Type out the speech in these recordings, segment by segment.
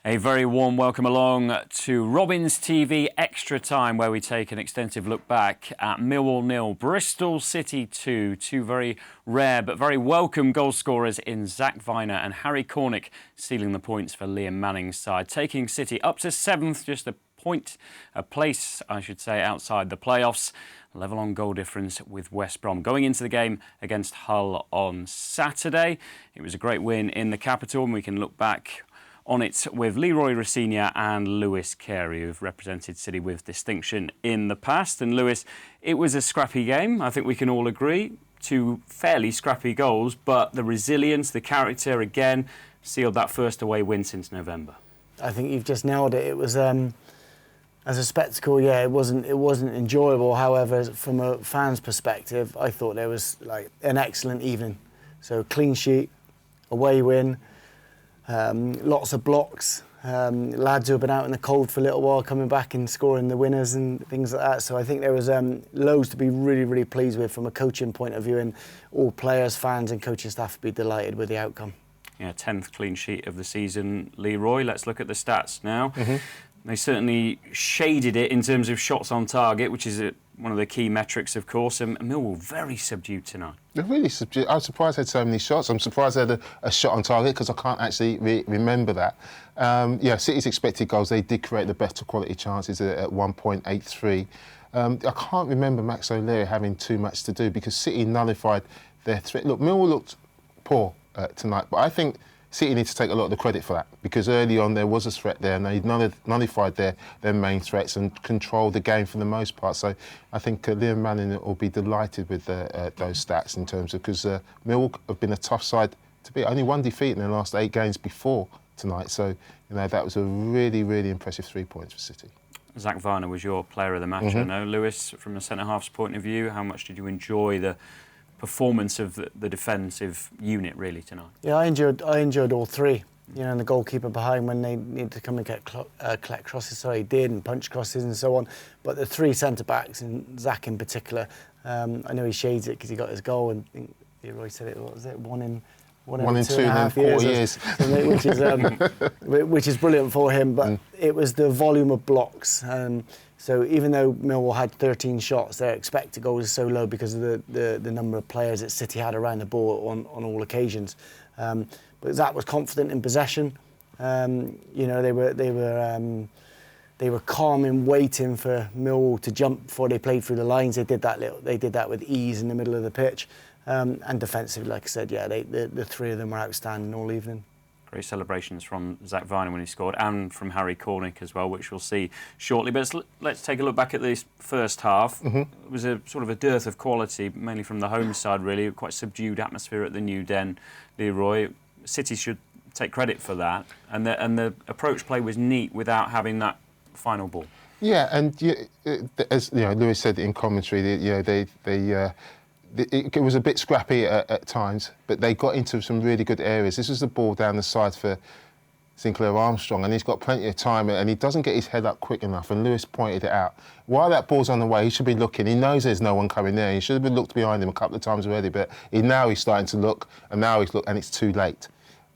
A very warm welcome along to Robin's TV Extra Time, where we take an extensive look back at Millwall 0, Bristol City 2. Two very rare but very welcome goal scorers in Zack Vyner and Harry Cornick sealing the points for Liam Manning's side, taking City up to 7th, just a place, I should say, outside the playoffs. Level on goal difference with West Brom. Going into the game against Hull on Saturday, it was a great win in the capital, and we can look back on it with Leroy Rossignol and Lewis Carey, who've represented City with distinction in the past. And Lewis, it was a scrappy game, I think we can all agree. Two fairly scrappy goals, but the resilience, the character, again, sealed that first away win since November. I think you've just nailed it. It was, as a spectacle, yeah, it wasn't enjoyable. However, from a fan's perspective, I thought there was like an excellent evening. So clean sheet, away win. Lots of blocks, lads who have been out in the cold for a little while coming back and scoring the winners and things like that. So I think there was loads to be really, really pleased with from a coaching point of view, and all players, fans and coaching staff would be delighted with the outcome. Yeah, 10th clean sheet of the season, Leroy. Let's look at the stats now. They certainly shaded it in terms of shots on target, which is one of the key metrics, of course. And Millwall very subdued tonight. They're really subdued. I'm surprised they had so many shots. I'm surprised they had a shot on target, because I can't actually remember that. Yeah, City's expected goals, they did create the better quality chances at 1.83. I can't remember Max O'Leary having too much to do, because City nullified their threat. Look, Millwall looked poor tonight, but I think City need to take a lot of the credit for that, because early on there was a threat there and they nullified their main threats and controlled the game for the most part. So I think Liam Manning will be delighted with those stats in terms of, because Millwall have been a tough side to beat. Only one defeat in their last 8 games before tonight. So, you know, that was a really, really impressive 3 points for City. Zack Vyner was your player of the match, I know. Lewis, from a centre-half's point of view, how much did you enjoy the performance of the defensive unit really tonight? Yeah, I enjoyed all three. You know, and the goalkeeper behind when they needed to come and collect crosses, so he did, and punch crosses and so on. But the three centre backs, and Zack in particular, I know he shades it because he got his goal, and I think Leroy said it. What was it? One in 2.5 years, which is brilliant for him. But it was the volume of blocks. So even though Millwall had 13 shots, their expected goal was so low because of the number of players that City had around the ball on all occasions. But Zack was confident in possession. You know, they were calm in waiting for Millwall to jump before they played through the lines. They did that with ease in the middle of the pitch. And defensively, like I said, yeah, the three of them were outstanding all evening. Great celebrations from Zack Vyner when he scored, and from Harry Cornick as well, which we'll see shortly. But let's take a look back at this first half. It was a sort of a dearth of quality, mainly from the home side, really. Quite subdued atmosphere at the New Den, Leroy. City should take credit for that, and the approach play was neat without having that final ball. Yeah, and as you know, Lewis said in commentary, it was a bit scrappy at times, but they got into some really good areas. This was the ball down the side for Sinclair Armstrong, and he's got plenty of time, and he doesn't get his head up quick enough, and Lewis pointed it out. While that ball's on the way, he should be looking. He knows there's no one coming there. He should have been looked behind him a couple of times already, but now he's starting to look, and now he's looked, and it's too late.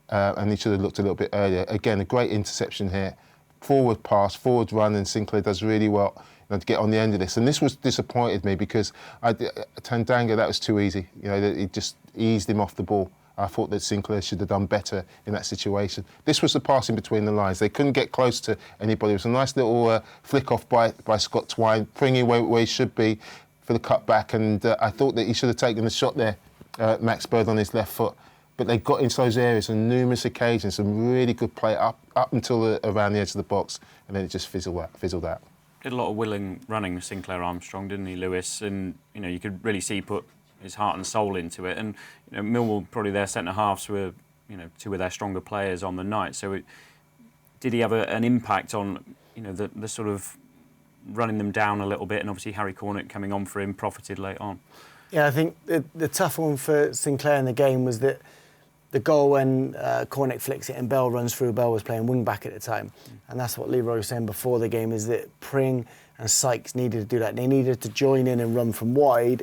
And he should have looked a little bit earlier. Again, a great interception here. Forward pass, forward run, and Sinclair does really well to get on the end of this. And this was disappointed me, because Tandanga, that was too easy. You know, it just eased him off the ball. I thought that Sinclair should have done better in that situation. This was the passing between the lines. They couldn't get close to anybody. It was a nice little flick off by Scott Twine, bringing where he should be for the cut back. And I thought that he should have taken the shot there, Max Bird, on his left foot. But they got into those areas on numerous occasions, some really good play up until around the edge of the box, and then it just fizzled out. Did a lot of willing running with Sinclair Armstrong, didn't he, Lewis? And you know, you could really see he put his heart and soul into it. And you know, Millwall, probably their centre halves were, you know, two of their stronger players on the night. So did he have an impact on, you know, the sort of running them down a little bit? And obviously Harry Cornick coming on for him profited late on. Yeah, I think the tough one for Sinclair in the game was that the goal when Cornick flicks it and Bell runs through. Bell was playing wing back at the time, and that's what Leroy was saying before the game, is that Pring and Sykes needed to do that. They needed to join in and run from wide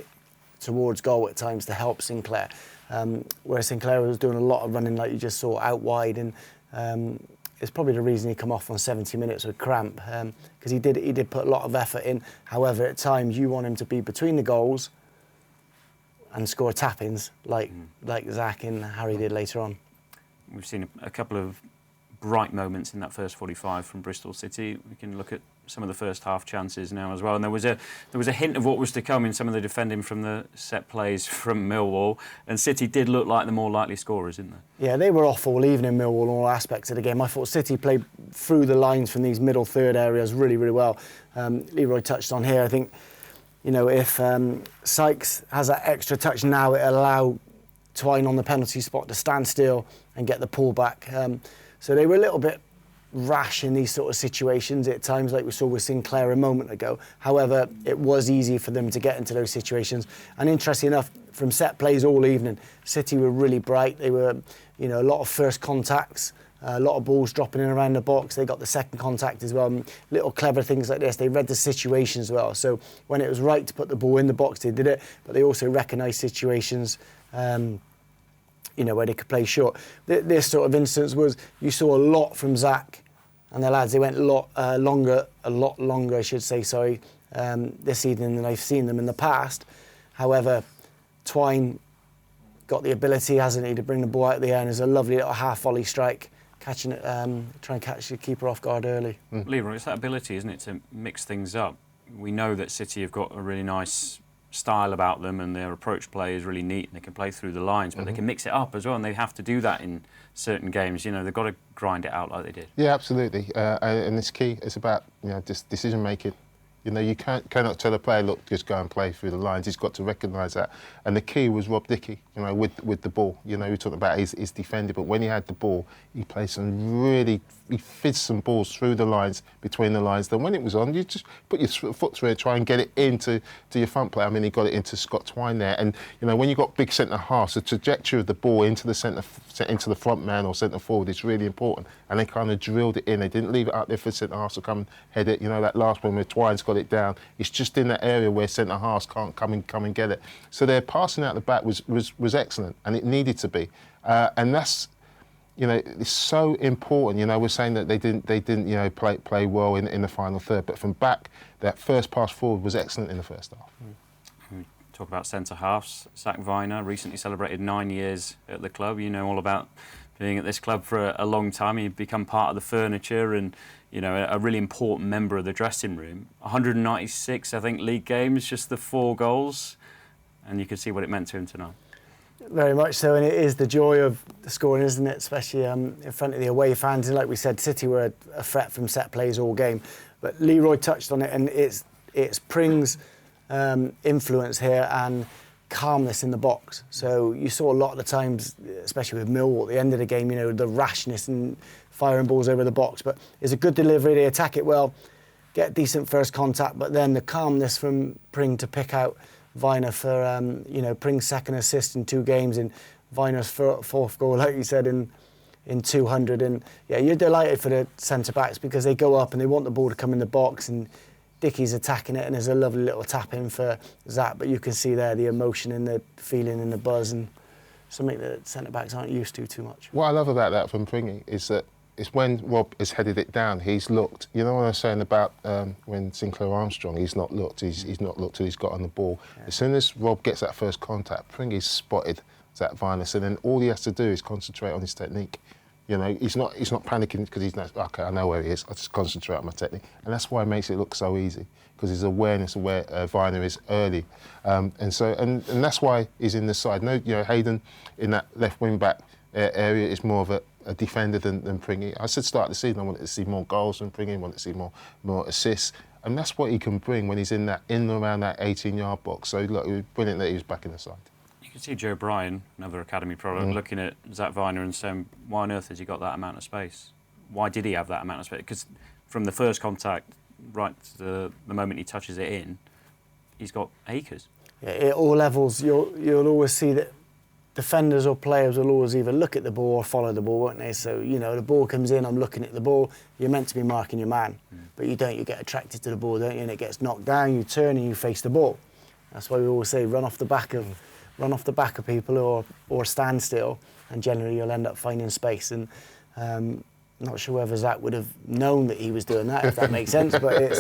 towards goal at times to help Sinclair, where Sinclair was doing a lot of running, like you just saw, out wide, and it's probably the reason he come off on 70 minutes with cramp, because he did put a lot of effort in. However, at times you want him to be between the goals and score tap-ins like Zack and Harry did later on. We've seen a couple of bright moments in that first 45 from Bristol City. We can look at some of the first half chances now as well. And there was a hint of what was to come in some of the defending from the set plays from Millwall. And City did look like the more likely scorers, didn't they? Yeah, they were off all evening, Millwall, in all aspects of the game. I thought City played through the lines from these middle third areas really, really well. Leroy touched on here, I think, you know, if Sykes has that extra touch now, it'll allow Twine on the penalty spot to stand still and get the pull back. So they were a little bit rash in these sort of situations at times, like we saw with Sinclair a moment ago. However, it was easy for them to get into those situations. And interesting enough, from set plays all evening, City were really bright. They were, you know, a lot of first contacts, a lot of balls dropping in around the box. They got the second contact as well. Little clever things like this. They read the situation as well. So when it was right to put the ball in the box, they did it. But they also recognised situations, you know, where they could play short. This sort of instance was, you saw a lot from Zack and the lads. They went a lot longer, I should say, sorry, this evening than I've seen them in the past. However, Twine got the ability, hasn't he, to bring the ball out of the air, and there's a lovely little half volley strike, catching it, try and catch the keeper off guard early. Leroy, it's that ability, isn't it, to mix things up. We know that City have got a really nice style about them, and their approach play is really neat, and they can play through the lines, but they can mix it up as well, and they have to do that in certain games. You know, they've got to grind it out like they did. Yeah, absolutely. And it's key. It's about, you know, decision making. You know, you cannot tell a player, look, just go and play through the lines. He's got to recognise that. And the key was Rob Dickie, you know, with the ball. You know, we talked about his defender, but when he had the ball, he played some really, he fizzed some balls through the lines, between the lines. Then when it was on, you just put your foot through it, try and get it into your front player. I mean, he got it into Scott Twine there. And, you know, when you've got big centre halves, the trajectory of the ball into the front man or centre forward is really important. And they kind of drilled it in. They didn't leave it out there for centre halves to come and head it. You know, that last one where Twine's got it down, it's just in that area where centre halves can't come and get it. So their passing out the back was excellent, and it needed to be. And that's, you know, it's so important. You know, we're saying that they didn't you know, play well in the final third, but from back, that first pass forward was excellent in the first half. We talk about centre halves. Zack Vyner recently celebrated 9 years at the club. You know all about being at this club for a long time. You've become part of the furniture and, you know, a really important member of the dressing room. 196, I think, league games, just the 4 goals, and you can see what it meant to him tonight. Very much so, and it is the joy of the scoring, isn't it? Especially in front of the away fans. And like we said, City were a threat from set plays all game. But Leroy touched on it, and it's Pring's influence here and calmness in the box. So you saw a lot of the times, especially with Millwall at the end of the game, you know, the rashness and firing balls over the box. But it's a good delivery. They attack it well, get decent first contact, but then the calmness from Pring to pick out Vyner for, you know, Pring's second assist in 2 games and Vyner's fourth goal, like you said, in 200. And yeah, you're delighted for the centre-backs because they go up and they want the ball to come in the box, and Dickie's attacking it, and there's a lovely little tap in for Zack, but you can see there the emotion and the feeling and the buzz, and something that centre-backs aren't used to too much. What I love about that from Pringy is that it's when Rob has headed it down, he's looked. You know what I was saying about when Sinclair Armstrong, he's not looked. He's not looked till he's got on the ball. Yeah. As soon as Rob gets that first contact, Pringy's spotted Zack Vyner, and then all he has to do is concentrate on his technique. You know, he's not panicking because he's not, okay, I know where he is, I just concentrate on my technique. And that's why it makes it look so easy, because his awareness of where Vyner is early. And that's why he's in the side. No, you know, Hayden in that left wing back area is more of a defender than Pringy. I said start of the season I wanted to see more goals from Pringy, I wanted to see more assists. And that's what he can bring when he's in and around that 18-yard box. So look, it was brilliant that he was back in the side. You can see Joe Bryan, another academy product, looking at Zack Vyner and saying, why on earth has he got that amount of space? Why did he have that amount of space? Because from the first contact right to the moment he touches it in, he's got acres. Yeah, at all levels, you'll always see that defenders or players will always either look at the ball or follow the ball, won't they? So, you know, the ball comes in, I'm looking at the ball, you're meant to be marking your man, but you don't, you get attracted to the ball, don't you? And it gets knocked down, you turn and you face the ball. That's why we always say run off the back of people or stand still, and generally you'll end up finding space. And not sure whether Zack would have known that he was doing that, if that makes sense. But it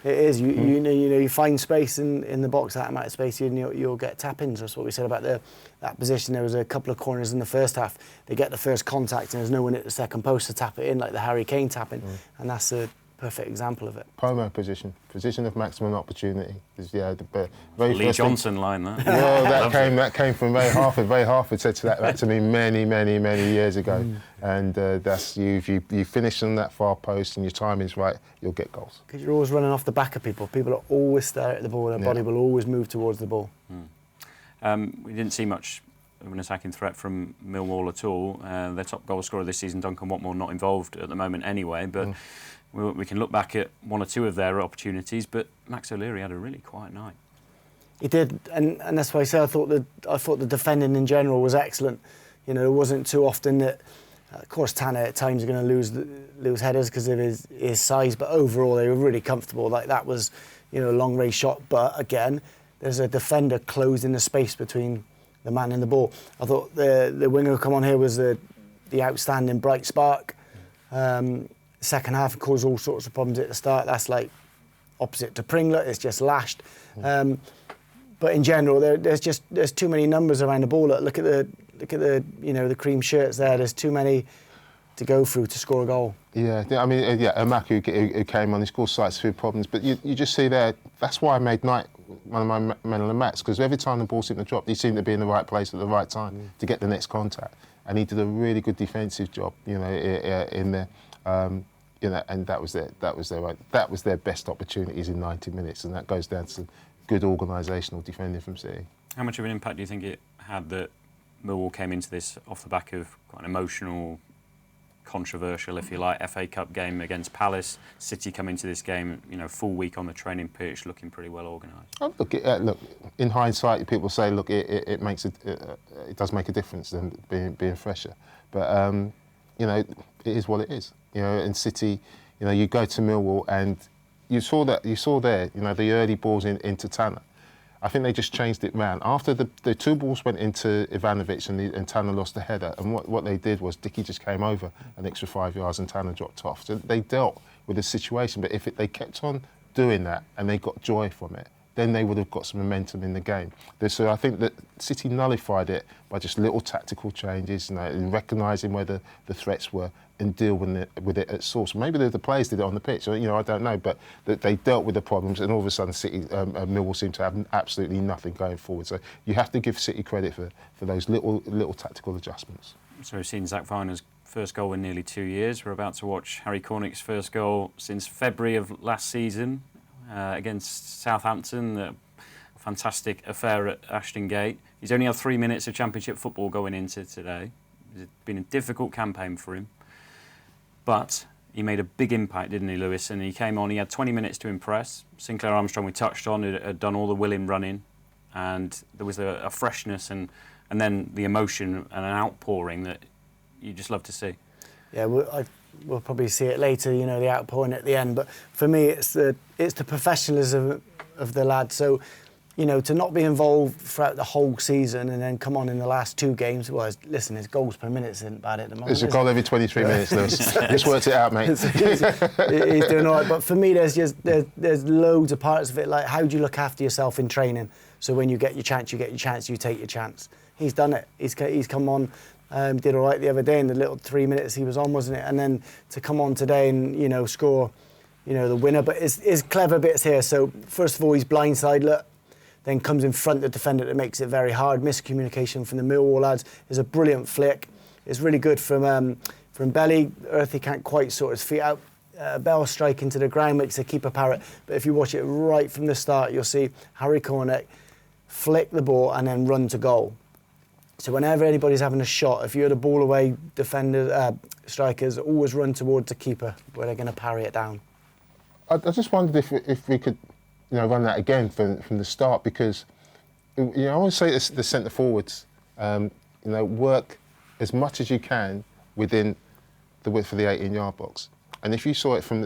is. You find space in the box, that amount of space, and you'll get tap-ins. That's what we said about that position. There was a couple of corners in the first half. They get the first contact, and there's no one at the second post to tap it in, like the Harry Kane tapping, and that's a perfect example of it. Promo position of maximum opportunity. Is the very Lee Johnson line, that. Well, that came from Ray Harford. Ray Harford said that to me many years ago. And that's if you finish on that far post and your timing's right, you'll get goals. Because you're always running off the back of people. People are always staring at the ball. Their body will always move towards the ball. We didn't see much of an attacking threat from Millwall at all. Their top goal scorer this season, Duncan Watmore, not involved at the moment anyway. But we can look back at one or two of their opportunities. But Max O'Leary had a really quiet night. He did, and that's why I say I thought the defending in general was excellent. You know, it wasn't too often that. Of course, Tanner at times are going to lose headers because of his size, but overall they were really comfortable. Like that was, a long range shot. But again, there's a defender closed in the space between the man and the ball. I thought the winger who come on here was the outstanding bright spark. Second half caused all sorts of problems at the start. That's like opposite to Pringler. It's just lashed. But in general, there's too many numbers around the ball. Look at the the cream shirts there. There's too many to go through to score a goal. Yeah, I mean, Amak who came on, he scored sights through problems. But you just see there, that's why I made Knight one of my men of the match, because every time the ball seemed to drop, he seemed to be in the right place at the right time to get the next contact. And he did a really good defensive job, in there. And that was their best opportunities in 90 minutes, and that goes down to some good organisational defending from City. How much of an impact do you think it had that Millwall came into this off the back of quite an emotional, controversial, if you like, FA Cup game against Palace? City come into this game, full week on the training pitch, looking pretty well organised. Oh, look, in hindsight, people say, look, it does make a difference than being fresher. But it is what it is. In City, you go to Millwall and you saw there, the early balls into Tanner. I think they just changed it round. After the two balls went into Ivanovic and Tanner lost the header, and what they did was Dickey just came over an extra 5 yards and Tanner dropped off. So they dealt with the situation, but if they kept on doing that and they got joy from it, then they would have got some momentum in the game. So I think that City nullified it by just little tactical changes, and recognising where the threats were and deal with it at source. Maybe the players did it on the pitch, I don't know, but that they dealt with the problems, and all of a sudden City, Millwall seemed to have absolutely nothing going forward. So you have to give City credit for those little tactical adjustments. So we've seen Zack Vyner's first goal in nearly 2 years. We're about to watch Harry Cornick's first goal since February of last season. Against Southampton, a fantastic affair at Ashton Gate. He's only had 3 minutes of Championship football going into today. It's been a difficult campaign for him. But he made a big impact, didn't he, Lewis? And he came on, he had 20 minutes to impress. Sinclair Armstrong, we touched on, had done all the willing running. And there was a freshness and then the emotion and an outpouring that you just love to see. Yeah, we'll probably see it later, the outpouring at the end. But for me, it's the professionalism of the lad. So, to not be involved throughout the whole season and then come on in the last two games. Well, listen, his goals per minute isn't bad at the moment. It's a goal every 23 minutes, Lewis. Just worked it out, mate. He's doing all right. But for me, there's loads of parts of it. Like, how do you look after yourself in training? So when you get your chance, you take your chance. He's done it. He's come on. Did all right the other day in the little 3 minutes he was on, wasn't it? And then to come on today and score, the winner. But his clever bits here. So first of all, he's blindside, look, then comes in front of the defender that makes it very hard. Miscommunication from the Millwall lads is a brilliant flick. It's really good from Belly. Earthy can't quite sort his feet out. Bell strike into the ground makes the keeper parrot. But if you watch it right from the start, you'll see Harry Cornick flick the ball and then run to goal. So whenever anybody's having a shot, if you're the ball away defenders, strikers, always run towards the keeper where they're going to parry it down. I just wondered if we could, run that again from the start, because, I always say the centre forwards, work as much as you can within the width of the 18-yard box. And if you saw it from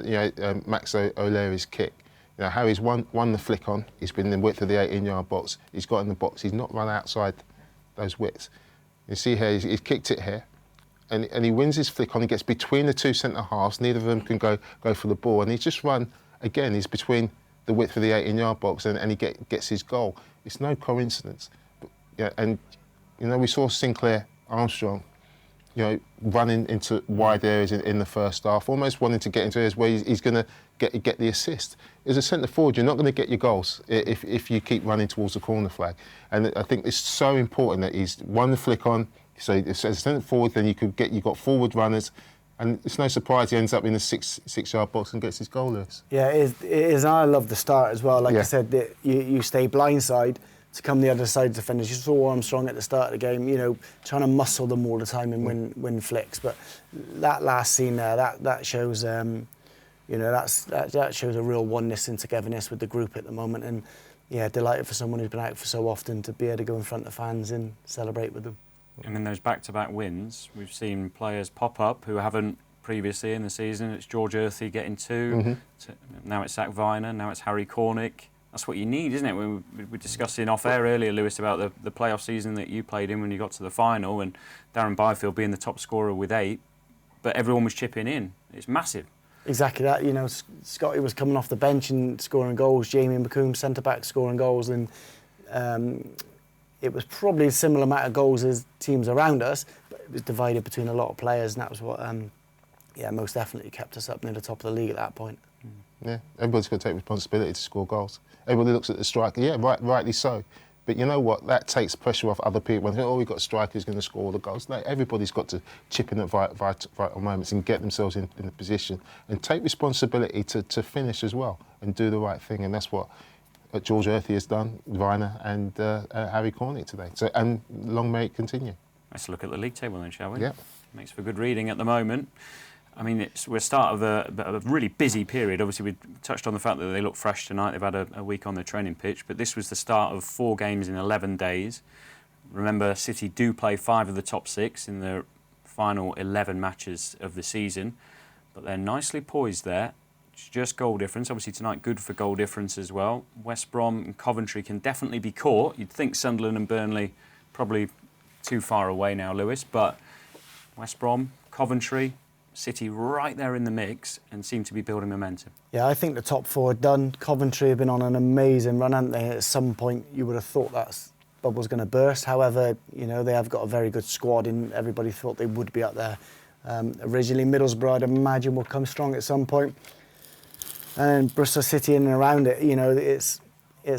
Max O'Leary's kick, how he's won the flick on, he's been in the width of the 18-yard box, he's got in the box, he's not run outside those widths. You see here, he's kicked it here, and he wins his flick on. He gets between the two centre halves. Neither of them can go for the ball, and he's just run again. He's between the width of the 18-yard box, and he gets his goal. It's no coincidence. But, yeah, and you know, we saw Sinclair Armstrong, you know, running into wide areas in the first half, almost wanting to get into areas where he's going to get the assist. As a centre forward, you're not going to get your goals if you keep running towards the corner flag. And I think it's so important that he's won the flick on. So as a centre forward, then you've got forward runners, and it's no surprise he ends up in the six-yard box and gets his goal, Lewis. Yeah, it is. And I love the start as well. Like Yeah. I said, that you stay blindside to come the other side to finish. You saw Armstrong at the start of the game, you know, trying to muscle them all the time and win flicks. But that last scene there, that shows, you know, that shows a real oneness and togetherness with the group at the moment. And yeah, delighted for someone who's been out for so often to be able to go in front of fans and celebrate with them. And in those back-to-back wins, we've seen players pop up who haven't previously in the season. It's George Earthy getting 2. Now it's Zack Vyner. Now it's Harry Cornick. That's what you need, isn't it? We were discussing off-air earlier, Lewis, about the playoff season that you played in when you got to the final, and Darren Byfield being the top scorer with 8, but everyone was chipping in. It's massive. Exactly that. You know, Scotty was coming off the bench and scoring goals. Jamie McComb, centre-back, scoring goals. And it was probably a similar amount of goals as teams around us, but it was divided between a lot of players, and that was what, most definitely kept us up near the top of the league at that point. Yeah, everybody's got to take responsibility to score goals. Everybody looks at the striker, yeah, rightly so. But you know what? That takes pressure off other people. And we've got a striker who's going to score all the goals. No, everybody's got to chip in at vital moments and get themselves in the position and take responsibility to finish as well and do the right thing. And that's what George Earthy has done, Vyner and Harry Cornick today. So, and long may it continue. Let's look at the league table then, shall we? Yeah. Makes for good reading at the moment. I mean, we're start of a really busy period. Obviously, we touched on the fact that they look fresh tonight. They've had a week on the training pitch, but this was the start of 4 games in 11 days. Remember, City do play 5 of the top 6 in the final 11 matches of the season, but they're nicely poised there. It's just goal difference. Obviously, tonight good for goal difference as well. West Brom and Coventry can definitely be caught. You'd think Sunderland and Burnley probably too far away now, Lewis, but West Brom, Coventry, City right there in the mix and seem to be building momentum. Yeah, I think the top 4 are done. Coventry have been on an amazing run, haven't they? At some point, you would have thought that bubble's going to burst. However, you know, they have got a very good squad, and everybody thought they would be up there. Originally, Middlesbrough, I'd imagine, will come strong at some point. And Bristol City in and around it, you know, it's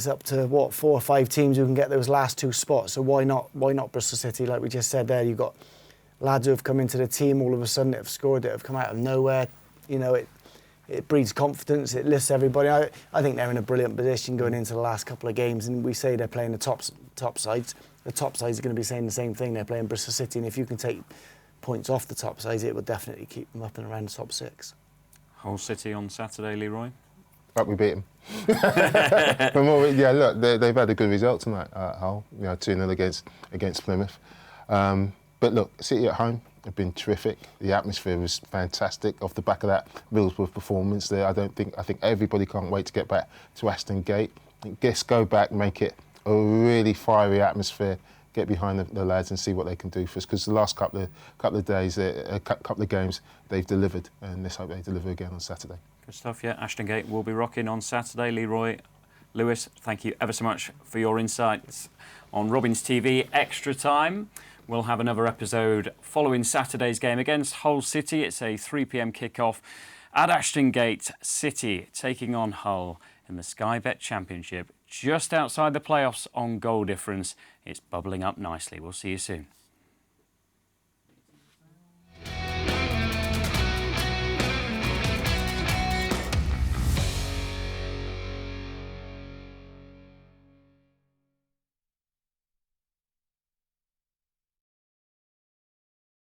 up to, 4 or 5 teams who can get those last 2 spots. So why not Bristol City? Like we just said there, you've got lads who have come into the team all of a sudden that have scored, that have come out of nowhere. You know, it breeds confidence, it lifts everybody. I think they're in a brilliant position going into the last couple of games, and we say they're playing the top sides. The top sides are going to be saying the same thing. They're playing Bristol City, and if you can take points off the top sides, it will definitely keep them up and around the top 6. Hull City on Saturday, Leroy? But we beat them. Yeah, look, they've had a good result tonight at Hull. You know, 2-0 against Plymouth. But look, City at home have been terrific. The atmosphere was fantastic off the back of that Middlesbrough performance there. I think everybody can't wait to get back to Ashton Gate. Guess go back, make it a really fiery atmosphere. Get behind the lads and see what they can do for us. Because the last couple of days, a couple of games, they've delivered, and let's hope they deliver again on Saturday. Good stuff. Yeah, Ashton Gate will be rocking on Saturday. Leroy, Lewis, thank you ever so much for your insights on Robins TV Extra Time. We'll have another episode following Saturday's game against Hull City. It's a 3 p.m. kickoff at Ashton Gate. City taking on Hull in the Sky Bet Championship. Just outside the playoffs on goal difference. It's bubbling up nicely. We'll see you soon.